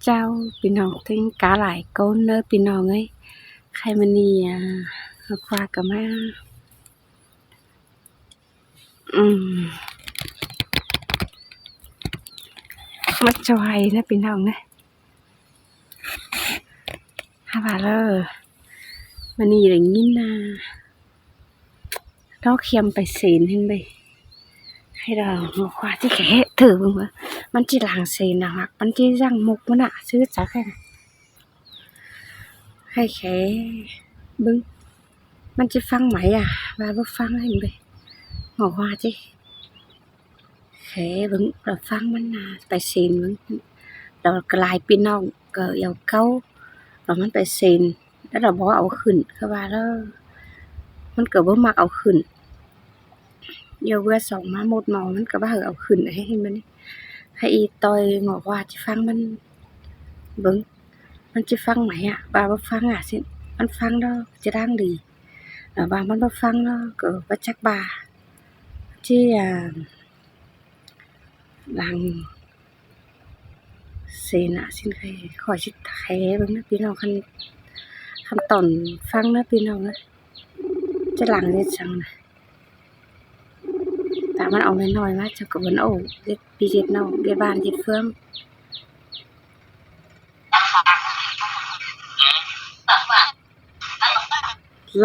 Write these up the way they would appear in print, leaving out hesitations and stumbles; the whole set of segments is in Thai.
เจ้าพี่น้องทิ้งกาหลายก้นเนอะพี่น้องเอ้ยใครมันนี่ควากับมามาจอยนะพี่น้องนะฮาบาเลอร์มันนี่อย่างนี้นะเราเคียมไปเซนเห็นไหมให้เราควาที่แค่ถือมึงวะมันจีหลังเซนนะมักมันจีร่างมุกมันอะซื้อจากใครให้แค่บึ้งมันจะฟังไหมว่าบ่ฟังให้ไปบอกว่าจีแค่บึ้งเราฟังมันนะไปเซนบึ้งเรากลายพี่น้องก็เอาเก้าเรามันไปเซนแล้วเราบอกเอาขึ้นคือว่าแล้วมันเกิดว่ามักเอาขึ้นเดี๋ยวเวลาส่งมาหมดหมอมันก็บ่เอาขึ้นให้มันให้อีตอยงอกว่าจะฟังมันเบิ่งมันจะฟังไหมบ่าฟังสิมันฟังแล้วจะดังดีบ่ามันบ่ฟังแล้วก็บ่จักบ่าที่หลังเสนะสินใครขอสิแท้เบิ่งนะพี่น้องคันตอนฟังนะพี่น้องนะจะหลังเฮ็ดจังนะแต่มันเอาน้อยๆมาจะก็บ่โอ้เฮ็ดพี่เฮ็ดน้องเฮ็ดบ้านเฮ็ดเฟือง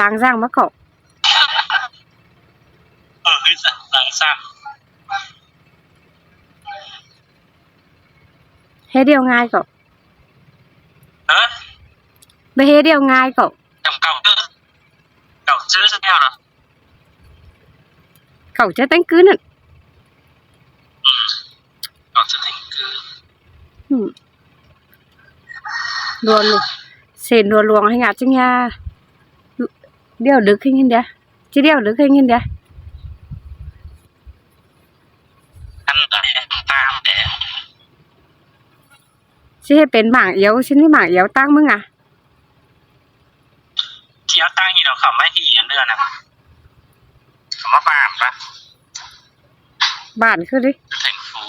ล้างสร้างมาเกาะหลังสร้างเฮ็ดเดียวง่ายเกาะบ่เฮ็ดเดียวง่ายเกาะเก่าซื้อซะแล้วเนาะเก่าจะตั้งคืนน่ะเก่าซื้อให้คือรวนเส้นรัวลวงให้งาจังยาเดี๋ยวดึกให้เงินเด้อสิเดี๋ยวดึกให้เงินเด้ออันตามแต่สิให้เป็นหมางเอียวสินี่หมางเอียวตั้งมึงที่เอาตั้งอีดอกเขาไม่ที่เดือนน่ะเขามาบ้านปะบ้านคือดิถึงฟู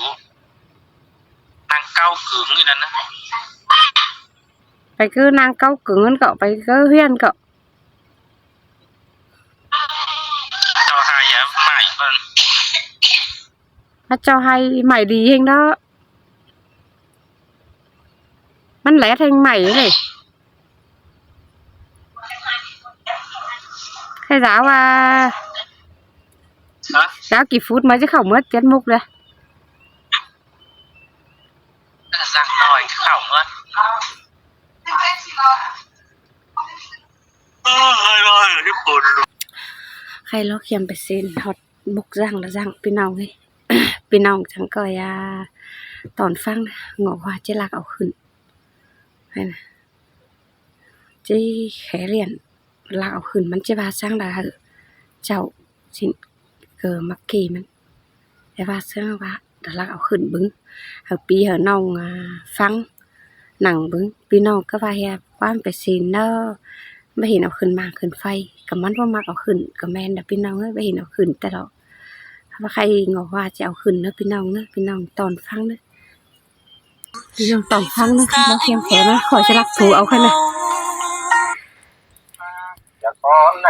นางเก้ากึ่งนี่นั่นนะไปคือนางเก้ากึ่งนั่นเกาะไปคือเฮียนเกาะเจ้าหายใหม่เพิ่นพระเจ้าให้ใหม่ดีเฮงเด้อมันแหลแทงใหม่เลยใครสาวว่าสาวกี่ฟุตมาจะเข้าเมื่อ7 มุกเลยสั่งหน่อยเข้าเมื่อญี่ปุ่นใครเราเขียมไปเซ็นฮอตมุกร่างแล้วร่างพี่น้องเลยพี่น้องจังก็ตอนฟังงอกว่าจะลักเอาขึ้นให้นะจีแขเรียนลักเอาขึ้นมันจะว่าสร้างได้เจ้าสิเกิดมักกี้มันแต่ว่าเสื้อว่าแต่ลักเอาขึ้นบึ้งเอาปีน้องฟังหนังบึ้งพี่น้องก็ว่าความไปเซ็นเนาะไม่เห็นเอาขึ้นมาขึ้นไฟกับมันว่ามักเอาขึ้นกับแมนแต่พี่น้องไม่เห็นเอาขึ้นแต่เราว่าใครงอกว่าจะเอาขึ้นนะพี่น้องนะพี่น้องตอนฟังนะพี่น้องตอนฟังนะเราเคียมแขนนะขอจะรักถูเอาขึ้นนะจะก้อนไหน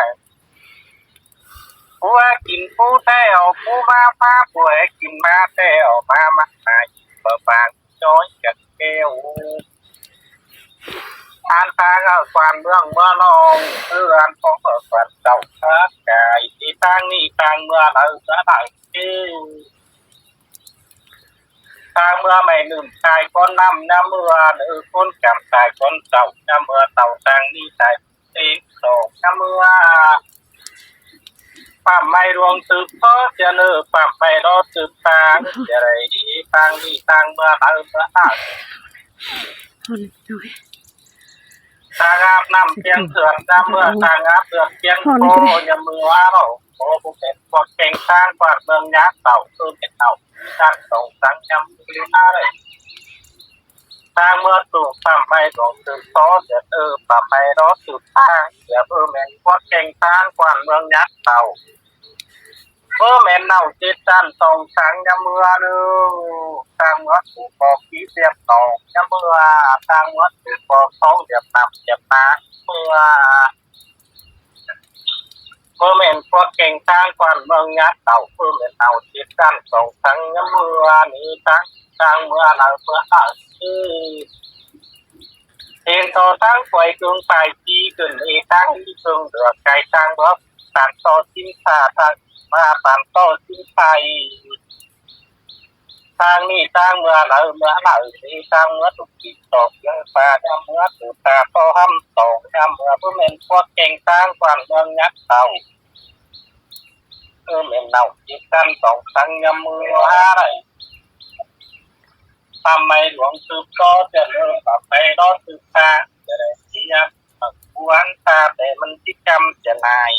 ปูกินปูแต้วปูมาป้าป่วยกินมาแต้วมาเปิดปากจ้อยกับแก้วทานทางเอาความเรื่องเมื่อลองเพื่อนของเปิดฝันเจ้าทักกายที่ตั้งนี่ตั้งเมื่อเราจะได้ทางเมื่อไม่หนึ่งชายคนนำน้ำเมื่อหรือคนกำชายคนเจ้าน้ำเมื่อเต่าทางนี่ชายเองโศกน้ำเมื่อปั๊มไม่รวงสืบเพราะจะเลิกปั๊มไม่รอสืบทางจะไรดีทางนี่ทางเมื่อเราจะได้ทางอาบน้ำเพียงเถื่อนน้ำเมื่อทางอาบเถื่อนเพียงโคยามือว่าเราโอ้ผู้เป็นพวกเก่งสร้างกวาดเมืองยักษ์เต่าคือเป็นเต่าสร้างส่งสังจำคืออะไรทางเมื่อสู่ปั๊มไม่รวงสืบเพราะจะปั๊มไม่รอสืบทางจะแมนพวกเก่งสร้างกวาดเมืองยักษ์เต่า เมื่อแม่เน่าจิตจันสองสังยามเมื่อนึงทางเมื่อถูกบอกขี้เสียบตองยามเมื่อทางเมื่อถูกบอกท้องเสียบตับเสียบตาเมื่อแม่นพวกเก่งทางก่อนเมืองยัดเต่าเมื่อแม่เน่าจิตจันสองสังยามเมื่อนี้ทางเมื่อหลังเมื่อที่เองต่อตั้งป่วยกรุงไปจีขึ้นอีตั้งที่กรุงเดือดไกลทางรบสานต่อสิ้นขาทางมาปานต่อสิ้นไปทางนี้ทางเมื่อเราที่ทางเมื่อทุกทีตกยังป่ายังเมื่อถูกตาต่อห้ำตกยังเมื่อเพื่อเป็นพวกเก่งทางกวนเมืองยักษ์เต่าเมื่อเน่าจิตกันสองครั้งยังมืออะไรทำไมหลวงสืบก็จะเลิกต่อไปรอสืบตาจะได้ที่ยังกวนตาแต่มันที่กรรมจะนาย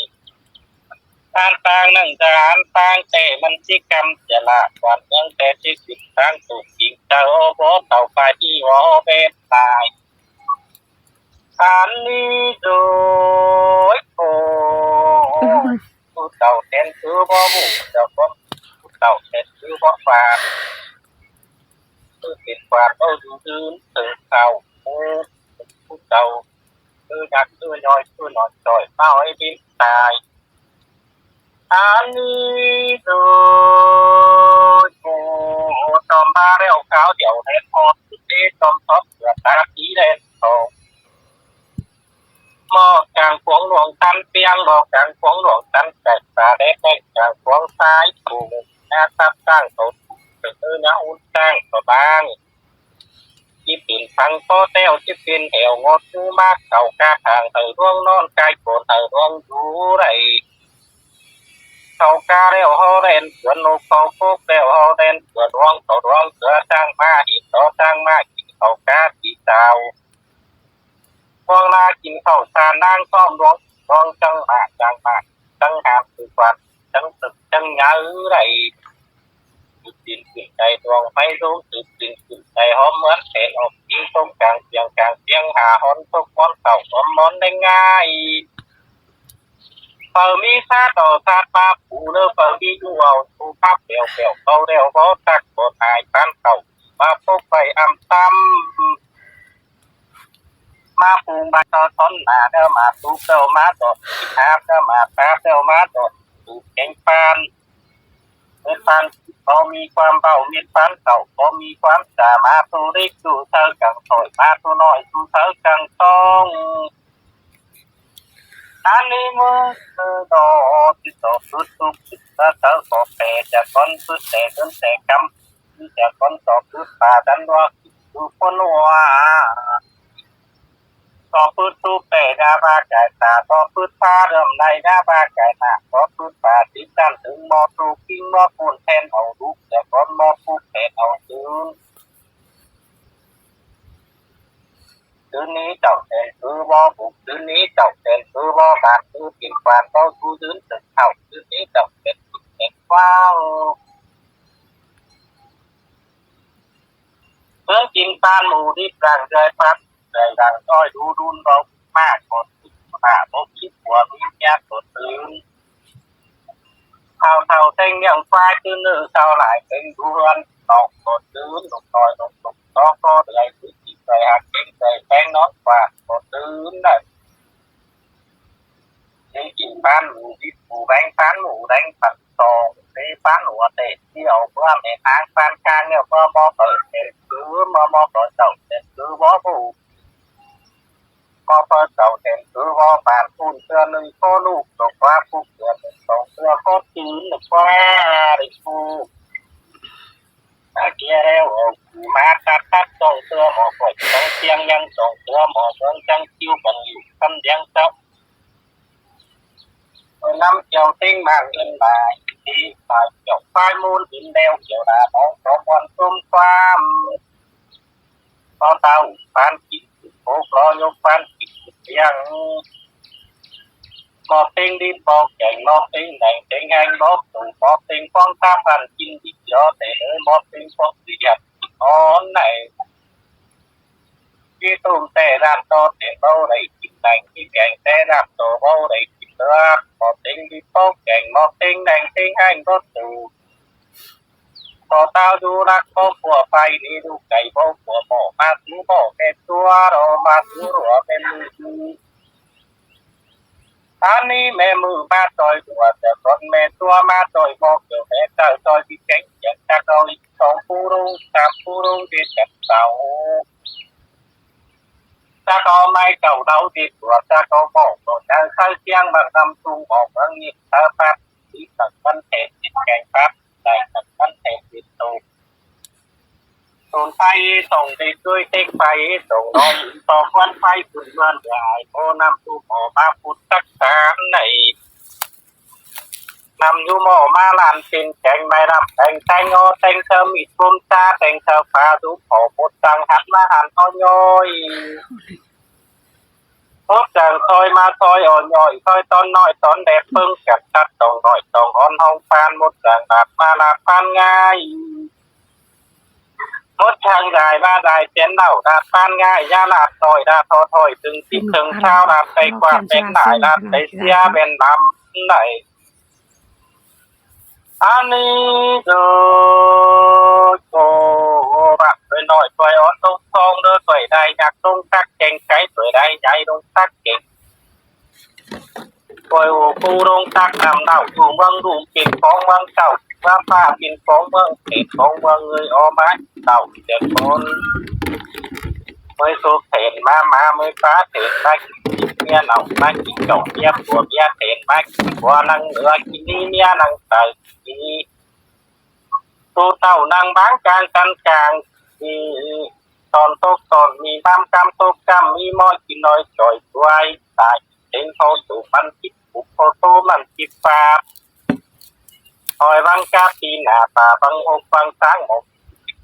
การต่างนั่งจะอ่านต่างแต่มันที่กรรมจะละก่อนยังแต่ที่สิบทางถูกยิงเจ้าโบเต่าไปที่วอเบตตายอันนี้โดยโอ้ผู้เต่าเต้นคือบ่บุเจ้าก็ผู้เต่าเต้นคือบ่ฟาดคือติดฟาดเอาดูดื้อถึงเต่าผู้เต่าคือยักษ์คือน้อยคือหนอนจ่อยเป้าให้บินตายอันนี้โดยโอ้ตอมบ้าเร็วขาวเดี๋ยวเล่นพอสุดที่ตอมท็อปเกือบตาผีเล่นโตหมอกกลางขวงหลวงตันเปียงหมอกกลางขวงหลวงตันแตกตาเด็กกลางขวงซ้ายถูกหน้าทับตั้งตดเป็นหน้าอุ่นตั้งตัวบางที่ปิ่นฟังโตเต้วที่ปิ่นเหวงดมูมากเก่ากาทางเตยร่วงนอนกายโกรธเตยร่วงดูไรเขากาเร็วเขาเล่นสวนนกเขาพกเร็วเขาเล่นสวนร่วงเขาร่วงเสือจ้างมาอีกต่อจ้างมากินเขากาที่เจ้าพวงลากินข้าวสารนั่งซ้อมร้องจังหากจังหามสุกวันจังตึกจังยาไรจุดดินขึ้นใจดวงไฟสูงจุดดินขึ้นใจหอมเหมือนเศษออกยิงตรงกลางเสียงหาหอนตกมอนเข่าหอมมอนได้ง่ายเปิดมีซาต่อซาปาปูเลือเปิดมีดูเอาทูภาพเปียวเขาเร็วเขาตักโบหายพันเข่ามาพบไปอ่ำซ้ำมาปูมาตอนต้นมาเดิมมาตูเซลมาตดหาเดิมมาตาเซลมาตดตูเก่งปานเป็นปานพอมีความเบามีปานเก่าพอมีความสามารถตูริกตูเธอกังถอยมาตูน้อยตูเธอกังต้องอันนี้มือโดที่โตสุดทุกสุดเธอขอเปจะก้อนสุดแต่จนแต่กำจะก้อนต่อสุดป่าดันว่าดูคนว่าต่อพืชตูเปหน้าบ้าไก่ตาต่อพืชฟ้าเริ่มในหน้าบ้าไก่หน้าต่อพืชป่าติดกันถึงมอตูกิ้งมอปูนแทนเอาลูกแต่ก้อนมอปูแทนเอาคืนนี้เจ้าเต็นคือบ่บุกคืนนี้เจ้าเต็นคือบ่บาดคือกินฟานก็คือยืนตึกเข่าคืนนี้เจ้าเต็นเต็นว้าวเมื่อกินฟานหมูที่กลางใจพัดใจดังอ้อยดูดุนเรามากกว่าหน้าบกคิดหัวมีแก่ตัวตื่นเท่าเต็งอย่างฟ้าคือเนื้อเท่าหลายเป็นดูรันตอกตัวตื่นตกต่อยตกก็เลยคือจิตใจหักเก่งใจแป้งน้องฟ้าตัวตื่นได้ที่กินฟานหมูที่หมูแบงฟานหมูแดงผัดตองที่ฟานหัวเตะที่เอาเพื่อแม่ทางฟานกลางเนี่ยก็มอเปิดเต็มคือมอเปิดเต่าเต็มคือบ่ผู้ก็เปิดเต่าเต็มคือบ่ปานพูนเสื้อหนึ่งก็ลูกตกว่าผู้เสื้อหนึ่งสองเสื้อก็ตื่นหนึ่งว่าดิผู้เกี่ยแล้วมาตัดส่งเสื้อหมอก่อยต้องเตียงยังส่งเสื้อหมอเมืองจังคิวกันอยู่คำเดียงเจ้าน้ำเจียวติ้งมากเงินบายที่ตายเกี่ยวไฟมูลหินเดวเกี่ยวนาน้องสองวันตุ้มความต่อเต่าฟานกินโอ้กลอยกฟานกินยังมอติ้งดินบอกแข่งมอติ้งแดงแข่งแหงบอกตู่มอติ้งฟ้องท่าพันกินดิบยอแต่มอติ้งฟ้องเสียบอ่อนไหนที่ตุ้มแต่รามโตแต่เบาไรกินแดงที่แกงแต่รามโตเบาไรกิน เสือหมอติงดีโป๊กแก่งหมอติงแดงติงแห้งรถตูพอเต้าดูรักโป๊กหัวไฟนี่ดูไก่โป๊กหัวหมอมาซื้อหมอแก่ตัวรอมาซื้อหัวเป็นมืออันนี้แม่มือมาต่อยตัวแต่คนแม่ตัวมาต่อยหมอเกี่ยวแม่เจ้าต่อยที่แข็งอยากจะเอาอีกสองผู้รู้สามผู้รู้เด็ดจับเสาถ้าเขาไม่เก่าเราดีกว่าถ้าเขาบอกตัวจะเข้าเชียงมานำตุงบอกว่างี้ถ้าพัดที่ตัดมันเทติดแกงพัดได้ตัดมันเทติดตูส่งไฟส่งติดด้วยเต็กไฟส่งน้องต่อควันไฟขึ้นเมื่อไหร่โอ้นำตุงออกมาพุทธักษาในนำยูโมมาลานสินแกงไม่รับแต่งแต่งโอแต่งเธอมีกลุ่มจ้าแต่งเธอฟ้าดูโผล่หมดจังหันมาหันอ้อย พบจังซอยมาซอยอ่อนย่อยซอยตอนน้อยตอนแดดเพิ่งกัดตัดตองน้อยตองอ่อนห้องฟานหมดจังหลัดมาหลัดฟานง่ายหมดทางได้มาได้เสียนเล่าดาดฟานง่ายยาลาดน้อยดาทอถอยถึงสิถึงเช้าลาดไปกว่าเป็นหลายลาดไปเสียเป็นลำไหนอันนี้โดโกบักเลยหน่อยตัวอ่อนตรงทองเด้อตัวใดอยากตรงตักเก่งใจตัวใดใจตรงตักเก่ง coi ô cô đông tác làm nào chủ vâng đủ kịch phóng vâng tàu và pha kịch phóng vâng kịch phóng vâng người o mái tàu đẹp con mới số tiền ma mới phá tiền bách nghe lòng bách chọn nhếp của nghe tiền bách qua năng nữa khi đi nghe năng tài đi tô tàu năng bán càng thì tòn tốt tòn mi tam cam tốt cam mi môi chỉ nói trời quay tại trên thôn tụ văn kịp phục ô tôมันkịp pha hồi văn ca thì nà bà văn hôm văn sáng một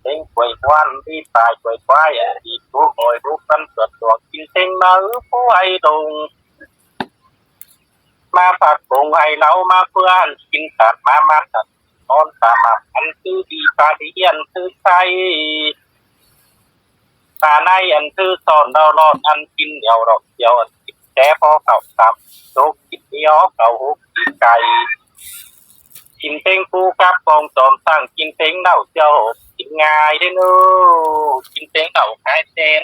đến quầy quan đi tài quầy quay đi chú hồi rút văn tuột tuột kinh tinh mơ phú hay đùng ma phạt cùng hay lâu ma phương kinh tạt ma mát thật con ta mà ăn tư đi pha đi ăn tư say ta nay ăn tư sòn đau lọt ăn kinh nhiều đọc nhiều ănแพอเขาตับโรคกินย้อเขาหุบกินไก่กินเต็งปูกับกองจอมตั้งกินเต็งเน่าเจ้ากินง่ายได้นู้กินเต็งเน่าขายเต็น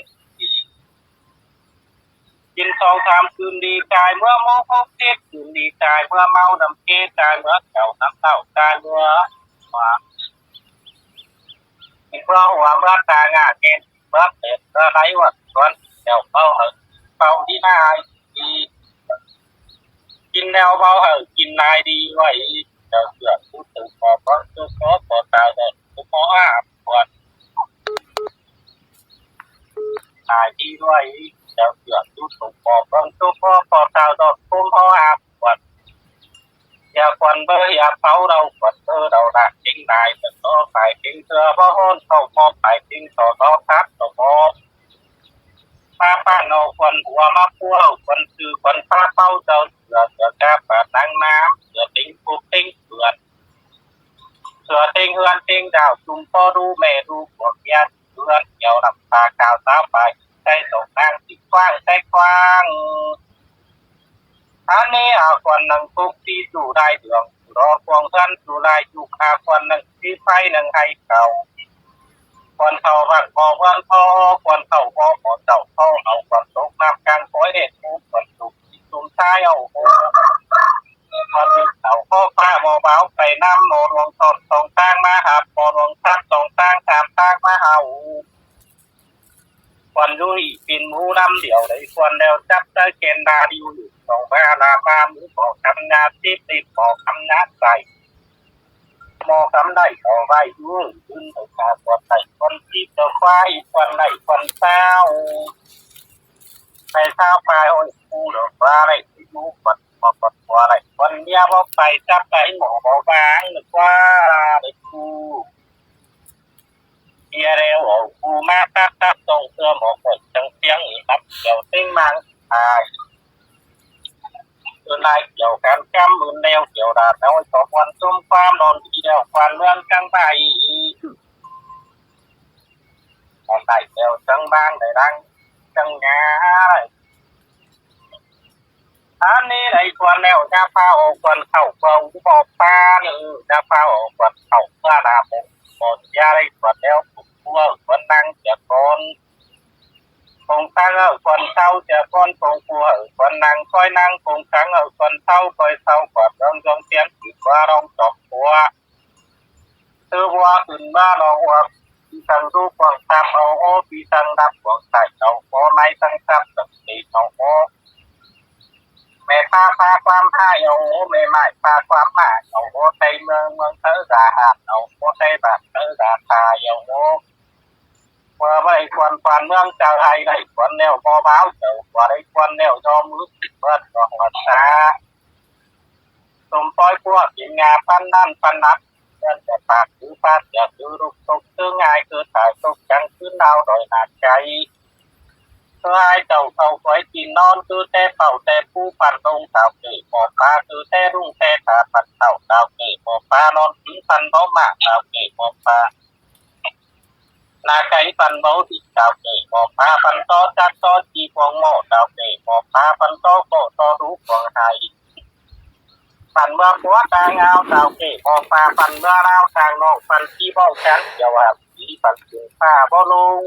กิน2-3คืนดีกายเมื่อโมโหเก็ดคืนดีกายเมื่อเมาดำเกตายเมื่อเก่าน้ำเต่ากายเมื่อว่าเมื่อหัวเมื่อตางาเกณฑ์เมื่อเป็ดเมื่อไรวะส่วนเดี๋ยวเป้าที่นายกินแนวเบากินนายดีไว้เดี๋ยวเสือผู้ตื่นพอเพราะตัวคอพอตายเลยตัวคออาบปวดนายดีไว้เดี๋ยวเสือผู้ตื่นพอเพราะตัวคอพอตายเลยตัวคออาบปวดอย่าควันเบออย่าเผาเราควันเบอเราหนักจริงนายแต่ก็ไปจริงเสือเพราะห้นเข้าพอไปจริงต่อต่อพัดต่อพอป้าเอาควันหัวมาพัวควันคือควันป้าเป้าเจ้าเสือแก้ปะตั้งน้ำเสือติ้งปุ๊บติ้งเสือติ้งเฮือนติ้งดาวจุ่มพ่อดูแม่ดูปวดยาเฮือนเกี่ยวลำตาข่าวสาวไปใช้ตกนางติดกว้างใช้กว้างอันนี้เอาควันนังปุ๊บที่ดูได้เดืองรอควงเพื่อนดูได้อยู่คาควันนังที่ไฟนังให้เก่าควันเข้าบ้านพอเพื่อนพ่อควันเข้าพ่อเจ้าพ่อเอาควันตกน้ำกลางฝอยเด็ดปุ๊บควันตุกตุ่มท้ายเอาโอ้ควันติดเสาพ่อป้าโมเบาไปน้ำโมรวงสด2 ตั้งมาหาโมรวงทัก2 ตั้ง3 ตั้งมาหาควันยุยปินมูน้ำเดี่ยวเลยควันแล้วจับได้เกณฑ์ดาดิว2 บ้าลาบามือบอกทำงานติดบอกทำงานใส่มอคำได้ต่อไว้ด้วยขึ้นไปขาปวดไตคนที่เจ้าควายคนไหนคนเศร้าไปเศร้าไปโอ้ยกูหรอกว่าอะไรที่กูปวดว่าอะไรคนเนี้ยว่าไปจับไปหมอบอกบางหรือว่าอะไรกูเฮียเร็วกูมาตัดส่งเสื้อหมอปวดจังเสียงอีกเกี่ยวติ้งมังตายตัวไหนเกี่ยวกันกำมือแนวเกี่ยวดาบเอาไว้สองวันส้มความนอนทีเดียวควันเรื่องจังไปตอนไหนเกี่ยวจังบ้านได้ดังจังงา อันนี้ในควรแล้วจะพาออกควรเข้าเฝ้าบอกปลาหรือจะพาออกควรเข้าเพื่อนาบหมดยาได้ควรแล้วผู้ควรนั่งเสียก่อนคงตั้งควรเศร้าเสียก่อนคงผู้ควรนั่งคอยนั่งคงตั้งควรเศร้าคอยเศร้าควรร้องจงเสียงผิดว่าร้องจบหัวคือว่าขึ้นมาลองว่าปีสังรูปควงตามเอาโอปีสังรับควงใส่เอาโอไม่สังซับสับสีเอาโอแม่พาความพาเอาโอแม่ไม่พาความพาเอาโอใจเมืองเธอราหาเอาโอใจบ้านเธอราคาเอาโอว่าไม่ควรฟันเมืองเจ้าไทยได้ควรแนวบ่เบาเจ้าว่าได้ควรแนวยอมมือติดเปิดของวัดตาสมปอยพวกกินงาพันนั่นพันนัดเดินแต่ปากถือปากอย่าถือรูปตกซื้อง่ายคือถ่ายตกจังขึ้นดาวโดยหนักใจเพื่อให้เจ้าเขาไว้กินนอนคือแต่เป่าแต่ผู้ปันลงสาวเกยหมอปลาคือแต่รุ่งแต่ขาปันเต่าสาวเกยหมอปลานอนถึงปันเบามากสาวเกยหมอปลานาไก่ปันเบาติดสาวเกยหมอปลาปันโตจักโตจีพวงโม่สาวเกยหมอปลาปันโตโกโตรู้พวงไทยปันเมื่อหัวตางเอาสาวเกยหมอปลาปันเมื่อเล่าทางนอกปันที่เบ้าแขนเกี่ยวกับสีปันถึงผ้าบ่ลง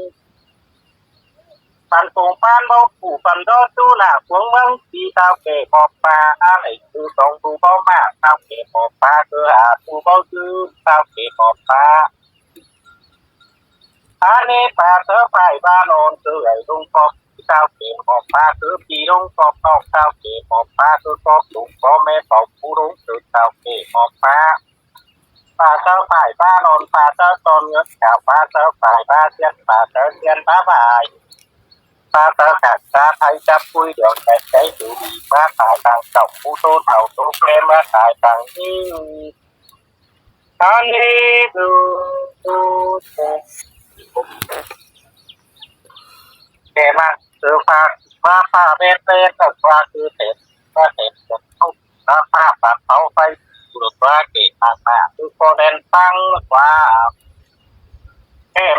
ปันตรงปานเบาผู้ปันโดจูหน้าพวงเมืองสีสาวเกยหมอปลาอะไรคือสองตูเบามากสาวเกยหมอปลาคือหาตูเบาจื้อสาวเกยหมอปลาอันนี้ปลาเสือไฟบ้านโอนคือไอ้ลุงปอบสาวเกยหมอปลาคือปีลุงปอบนอกสาวเกยหมอปลาคือปอบลุงปอบแม่ปอบผู้ลุงคือสาวเกยหมอปลาปลาเสือไฟบ้านโอนปลาเสือตนเงือกขาวปลาเสือไฟบ้าเสียนปลาเสือเสียนปลาบ่ายปลาเสือกัดปลาไทยจับปุยเดี๋ยวแต่ใจดูดีมาขายทางเก่าผู้โตเต่าตัวแกมาขายทางนี้อันนี้ดูแกมาเสือฟ้าฟ้าเบ็ดกับฟ้าคือเต็มว่าเต็มจนทุกฟ้าปากเขาไปสุดว่าเก่งมากคือโคเรนตั้งว่า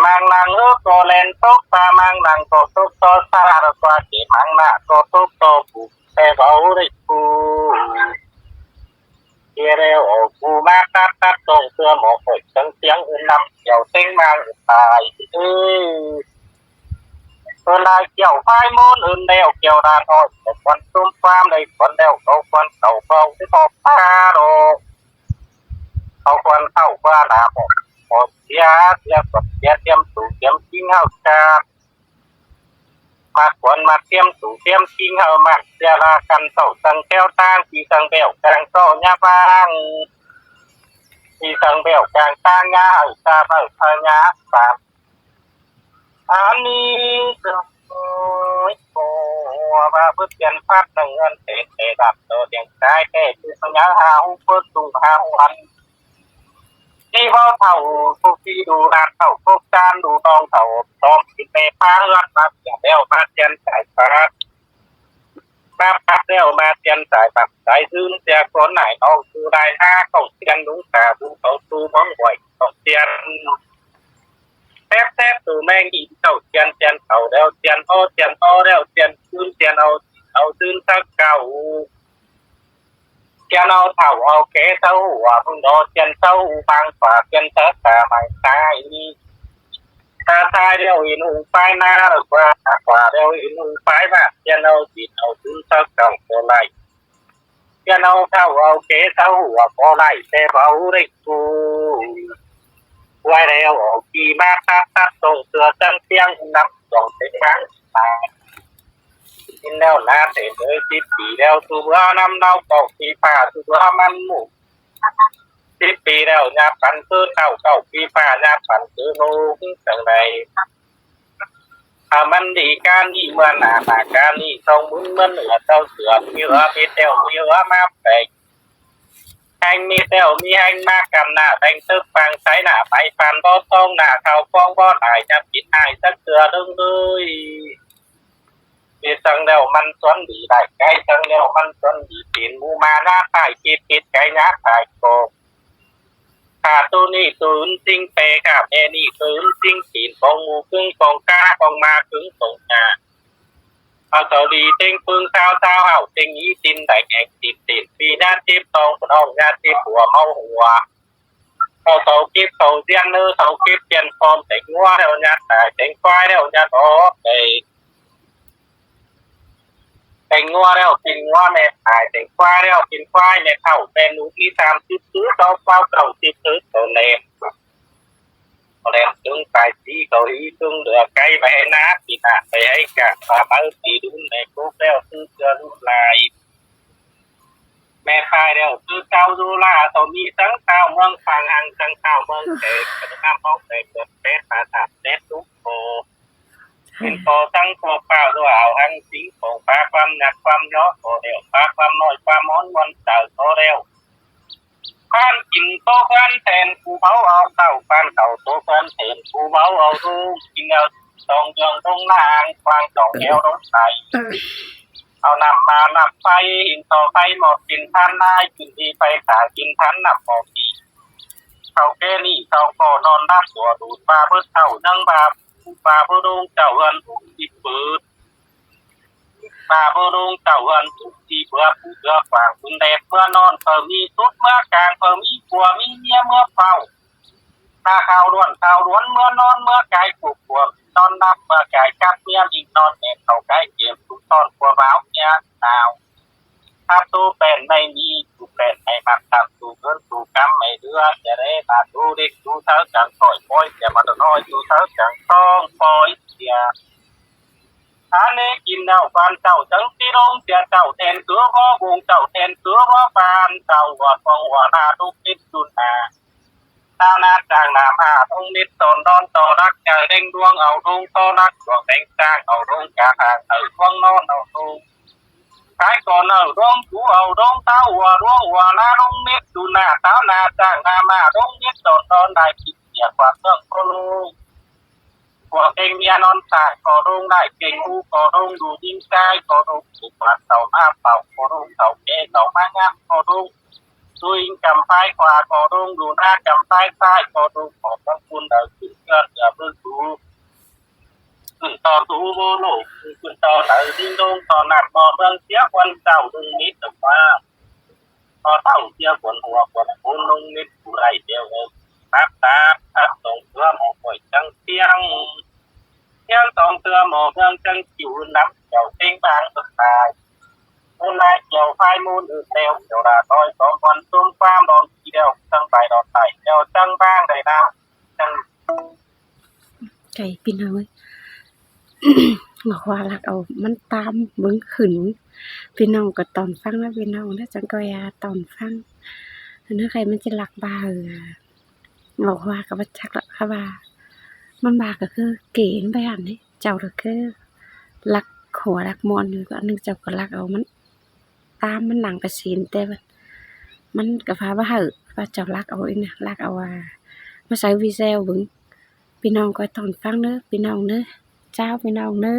มังนังโกเลนตกปามังนังโตตุกโตสารกว่าเก่งมังนาโตตุกโตบุเบาริกูเกี่ยวโอกูมาตัดตรงเสื้อหมอกดเสียงอื่นนำเกี่ยวเต็งมังตายตัวลายเกี่ยวไฟมูนอื่นเดียวเกี่ยวดานอ้อยควันตุ้มความในควันเดียวเขาควันเต่าเบาที่พอพาโรเขาควันเข้าว่าหนาหมดเสียกดเสียเตรียมสู่เตรียมทิ้งเข้าจามาควันมาเตรียมสู่เตรียมทิ้งเข้ามาเสียลากันเต่าสังแก้วตั้งปีสังเบลกลางโซ่ยาบางปีสังเบลกลางตั้งยาอุตาเบลพญาสามอันนี้โอ้ว่าเพื่อเปลี่ยนภาพหนึ่งเงินเตะดับตัวเดียงใจแค่คือสัญญาหาหุ้นเพื่อดูหาวัน ที่ว่าเท่าทุกที่ดูร้านเท่าทุกจานดูตองเท่าตอมกินเปผ้าเลือดมาเสียเดียวมาเตียนสายฟ้ามาปัดเดียวมาเตียนสายปัดสายซื้อเสียคนไหนต้องดูได้ห้าเขาเตียนดูตาดูเขาดูมองบ่อยเขาเตียนแทบตัวแม่งอีเขาเตียนเขาเดียวเตียนโตเดียวเตียนซื้อเตียนเอาซื้อสักเก่าเจ้าเอาเท่าเอาเก๋เท่าหัวพึ่งโดนเจ้าเท่าบางฝากเจ้าเท่าแต่ไม่ตายตาตายเดียวอินหูไปหน้าหรือกว่าเดียวอินหูไปมาเจ้าเอาจิตเอาซื้อเท่าเก่าโคไลเจ้าเอาเท่าเอาเก๋เท่าหัวโคไลแต่เบาเล็กกูไว้แล้วออกกี่มาตัดตรงเสือจังเตียงน้ำสองเสียงมากินแล้วนาเตะเลยติดปีแล้วตัวเมื่อน้ำเน่าตกปีป่าตัวเมื่อมันหมูติดปีแล้วยาปันซื้อเก่าปีป่ายาปันซื้อโน้จังไรมันดีการนี่เมื่อหนาการนี่ทรงมึงมันเหนือเต้าเสือมีเอมีเต้ามีมาแปลกแหงมีเต้ามีแหงมากกันหน้าแบงตึกฟังใช้หน้าไปฟันบ่ต้องหน้าเขาฟ้องบ่หายจะปิดหายสักเสือเรื่องเลยมีสังเดียวมันสวนดีได้ไก่สังเดียวมันสวนดีปีนมูมาหน้าตายปิดไก่ยักษ์ตายโกขาตัวนี้ตูนจริงเปกับเอนี่ตูนจริงปีนกองมูครึ่งกองก้ากองมาครึ่งกองงา เอาเกาหลีเต็งปึงเท้าเอาเต็งนี้จินแต่แข่งติดปีหน้าทิพย์ตองน้องญาติหัวเมาหัวเอาเสากิบเสาเจียนเนื้อเสากิบเจียนฟอมเต็งงัวแล้วญาติเต็งควายแล้วญาติอ๋อเต็งงัวแล้วกินงัวแม่ตายเต็งควายแล้วกินควายแม่เท่าเป็นหนูที่30 ซื้อเสาเป้าเก่า10 ซื้อเสาเล็บlên tương tài chỉ cầu ý tương được cây mẹ nát thì nè phải ấy cả và bao thì đúng này cố đeo tư chưa lúc lại mẹ khai đeo tư cao du la tàu mi sáng cao mương phàng hàng sáng cao mương để nam bóng để được tết và thạp tết đúng cô mình có tăng cô cao du ảo ăn chính cổ ba quan nhạc quan gió cổ đeo ba quan nồi ba món ngon tờ có đeo quan chính tô quan thèn phù báo ao tàu quan tàu tô quan thèn phù báo ao thu chính ao tòng trường đông nàng quan tòng eo đông tài ao nằm mà nằm phay in tò phay một chính than nai chính đi phay cả chính than nằm một kỳ tàu kê nị tàu cò non đáp của đủ ba bước tàu nâng ba bước đông tàu gần đi bước bà vô đông tàu gần thì bữa vàng bưng đẹp mưa non phở mi tốt mưa càng phở mi của mi nia mưa phao ta khao đuôn mưa non mưa cái của non nắp mưa cái cắt mía đi non để tàu cái kiếm tụ ton của báo nha nào tháp tu bèn này đi tu bèn này mặt tạm tu cơn tu cam mày đưa để đấy là tu đi tu tháo chẳng khỏi môi để mà được nói tu tháo chẳng không môi anh ấyกินเอาฟันเต่าจังที่ลงเสียเต่าแทนเสือพ่อวงเต่าแทนเสือพ่อฟันเต่าหัวฟองหัวนาทุกทิศจุนนาตานาจางนามาทุ่งนิดตอนดอนต่อรักใจเด้งดวงเอาทุ่งต่อรักดวงแดงจางเอาทุ่งกาหางเอาดวงนอนเอาทุ่งท้ายก่อนเอาดวงกูเอาดวงเต้าหัวดวงหัวนาทุ่งนิดจุนนาเต้านาจางนามาทุ่งนิดตอนได้ผิดเสียกว่าเรื่องโคลูcủa kênh bia non xài có đông đại kênh u có đông đủ tin sai có đông thủ quạt tàu áp bảo có đông tàu kê tàu mang ngắt có đông tôi cầm phai quà có đông đủ na cầm phai sai có đông có các quân đờiขึ้นเกินอย่าเพิ่งดูขึ้นต่อตูโบโลขึ้นต่อไหนดิ้งดงต่อหนักต่อเรื่องเสียวันเจ้าดึงนิดแต่ว่าต่อเต่าเสียขวนหัวขวนคนลงนิดผู้ไรเดียวนับตาทับตรงเพื่อหมอกอยจังเตียงยังต้องเตือหมอกยังจังจิ๋วน้ำเกี่ยวเต็งบางสุดท้ายมูลนายเกี่ยวไฟมูลอื่นเดียวเดี๋ยวละต้อยสองวันต้มฟ้ามดอนทีเดียวจังไปดอนไต่เดี๋ยวจังบ้างได้น้ำจังไก่พี่น้องบอกว่าลักเอามันตามเบิ้งขึ้นพี่น้องก็ตอนฟังนะพี่น้องนะจังก็ยาตอนฟังอันนั้นใครมันจะหลักบาบอกว่ากับว่าชักละค่ะว่ามันบาก็คือเก๋นไปอันนี้เจ้าก็คือหลักหัวหลักมอนอยู่ก็อันนึงเจ้าก็หลักเอามันตามมันหนังกระสีนแต่มันกับฟ้าว่าว่าเจ้าหลักเอาเองนะหลักเอาว่ามาใส่วีเซลบึงพี่น้องก็ตอนฟังเนอะพี่น้องเนอะเจ้าพี่น้องเนอะ